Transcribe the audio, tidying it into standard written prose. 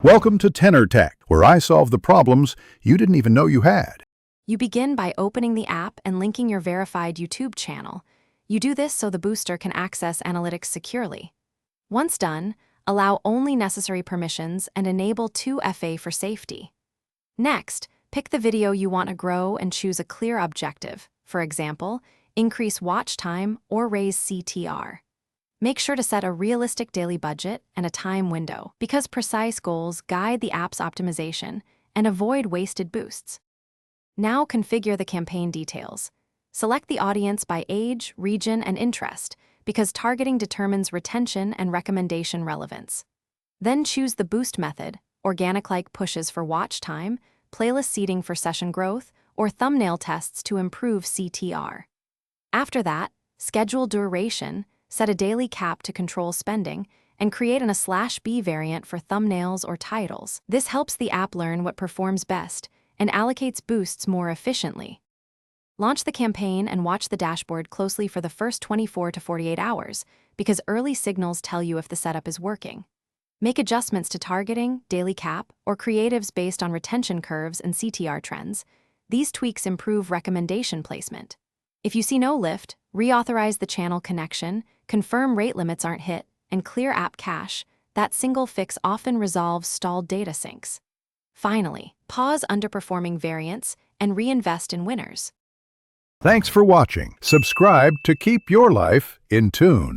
Welcome to Tenor Tech, where I solve the problems you didn't even know you had. You begin by opening the app and linking your verified YouTube channel. You do this so the booster can access analytics securely. Once done, allow only necessary permissions and enable 2FA for safety. Next, pick the video you want to grow and choose a clear objective. For example, increase watch time or raise CTR. Make sure to set a realistic daily budget and a time window, because precise goals guide the app's optimization and avoid wasted boosts. Now configure the campaign details. Select the audience by age, region, and interest, because targeting determines retention and recommendation relevance. Then choose the boost method, organic-like pushes for watch time, playlist seeding for session growth, or thumbnail tests to improve CTR. After that, schedule duration, set a daily cap to control spending, and create an A/B variant for thumbnails or titles. This helps the app learn what performs best and allocates boosts more efficiently. Launch the campaign and watch the dashboard closely for the first 24 to 48 hours, because early signals tell you if the setup is working. Make adjustments to targeting, daily cap, or creatives based on retention curves and CTR trends. These tweaks improve recommendation placement. If you see no lift, reauthorize the channel connection, confirm rate limits aren't hit, and clear app cache. That single fix often resolves stalled data syncs. Finally, pause underperforming variants and reinvest in winners. Thanks for watching. Subscribe to keep your life in tune.